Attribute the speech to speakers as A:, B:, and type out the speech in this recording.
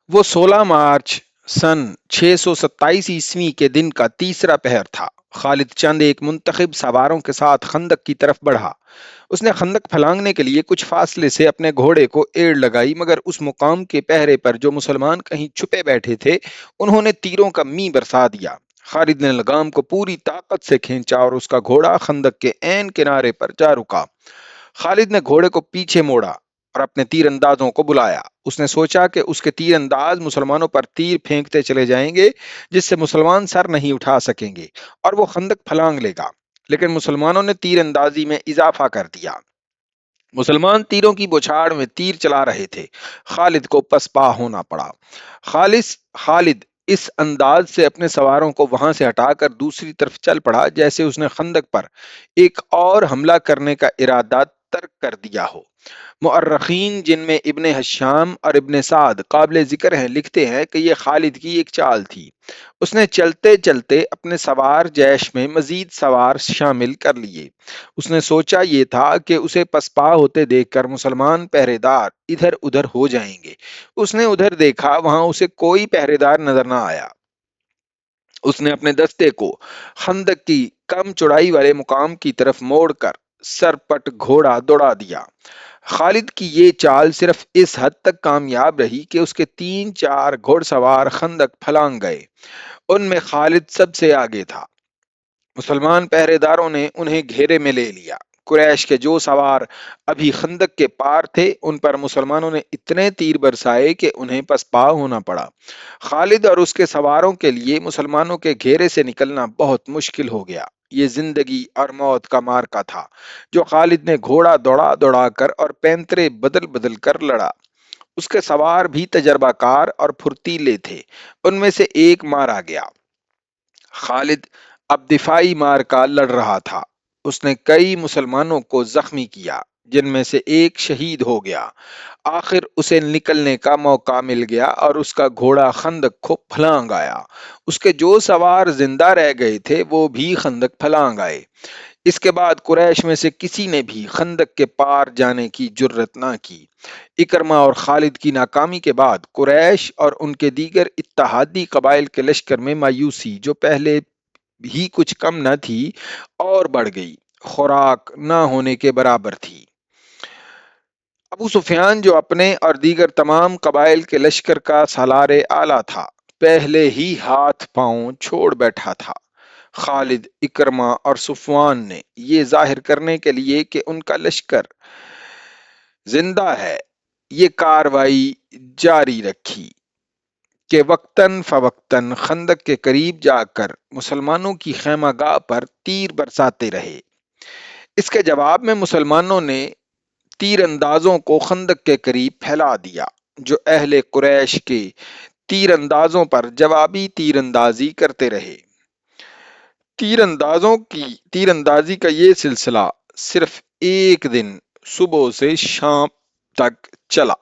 A: وہ 16 مارچ سن 627 کے دن کا تیسرا پہر تھا۔ خالد چند ایک منتخب سواروں کے ساتھ خندق کی طرف بڑھا۔ اس نے خندق پھلانگنے کے لیے کچھ فاصلے سے اپنے گھوڑے کو ایڑ لگائی، مگر اس مقام کے پہرے پر جو مسلمان کہیں چھپے بیٹھے تھے، انہوں نے تیروں کا می برسا دیا۔ خالد نے لگام کو پوری طاقت سے کھینچا اور اس کا گھوڑا خندق کے عین کنارے پر جا رکا۔ خالد نے گھوڑے کو پیچھے موڑا اور اپنے تیر اندازوں کو بلایا۔ اس نے سوچا کہ اس کے تیر انداز مسلمانوں پر تیر پھینکتے چلے جائیں گے، جس سے مسلمان سر نہیں اٹھا سکیں گے اور وہ خندق پھلانگ لے گا۔ لیکن مسلمانوں نے تیر اندازی میں اضافہ کر دیا۔ مسلمان تیروں کی بوچھاڑ میں تیر چلا رہے تھے۔ خالد کو پسپا ہونا پڑا۔ خالد اس انداز سے اپنے سواروں کو وہاں سے ہٹا کر دوسری طرف چل پڑا جیسے اس نے خندق پر ایک اور حملہ کرنے کا ارادہ ترک کر دیا ہو۔ مؤرخین جن میں ابن حشام اور ابن سعد قابل ذکر ہیں لکھتے ہیں کہ یہ خالد کی ایک چال تھی۔ اس نے چلتے چلتے اپنے سوار جیش میں مزید سوار شامل کر لیے۔ اس نے سوچا یہ تھا کہ اسے پسپا ہوتے دیکھ کر مسلمان پہرے دار ادھر ادھر ہو جائیں گے۔ اس نے ادھر دیکھا، وہاں اسے کوئی پہرے دار نظر نہ آیا۔ اس نے اپنے دستے کو خندق کی کم چوڑائی والے مقام کی طرف موڑ کر سرپٹ گھوڑا دوڑا دیا۔ خالد کی یہ چال صرف اس حد تک کامیاب رہی کہ اس کے 3 4 گھوڑ سوار خندق پھلانگ گئے۔ ان میں خالد سب سے آگے تھا۔ مسلمان پہرے داروں نے انہیں گھیرے میں لے لیا۔ قریش کے جو سوار ابھی خندق کے پار تھے، ان پر مسلمانوں نے اتنے تیر برسائے کہ انہیں پسپا ہونا پڑا۔ خالد اور اس کے سواروں کے لیے مسلمانوں کے گھیرے سے نکلنا بہت مشکل ہو گیا۔ یہ زندگی اور موت کا مارکا تھا جو خالد نے گھوڑا دوڑا دوڑا کر اور پینترے بدل بدل کر لڑا۔ اس کے سوار بھی تجربہ کار اور پھرتیلے تھے۔ ان میں سے ایک مارا گیا۔ خالد اب دفاعی مارکا لڑ رہا تھا۔ اس نے کئی مسلمانوں کو زخمی کیا، جن میں سے ایک شہید ہو گیا۔ آخر اسے نکلنے کا موقع مل گیا اور اس کا گھوڑا خندق کو پھلانگ آیا۔ اس کے جو سوار زندہ رہ گئے تھے وہ بھی خندق پھلانگ آئے۔ اس کے بعد قریش میں سے کسی نے بھی خندق کے پار جانے کی جرت نہ کی۔ اکرمہ اور خالد کی ناکامی کے بعد قریش اور ان کے دیگر اتحادی قبائل کے لشکر میں مایوسی، جو پہلے بھی کچھ کم نہ تھی، اور بڑھ گئی۔ خوراک نہ ہونے کے برابر تھی۔ ابو سفیان جو اپنے اور دیگر تمام قبائل کے لشکر کا سالار اعلیٰ تھا، پہلے ہی ہاتھ پاؤں چھوڑ بیٹھا تھا۔ خالد، اکرمہ اور صفوان نے یہ ظاہر کرنے کے لیے کہ ان کا لشکر زندہ ہے، یہ کاروائی جاری رکھی کہ وقتاً فوقتاً خندق کے قریب جا کر مسلمانوں کی خیمہ گاہ پر تیر برساتے رہے۔ اس کے جواب میں مسلمانوں نے تیر اندازوں کو خندق کے قریب پھیلا دیا، جو اہل قریش کے تیر اندازوں پر جوابی تیر اندازی کرتے رہے۔ تیر اندازی کا یہ سلسلہ صرف ایک دن صبح سے شام تک چلا۔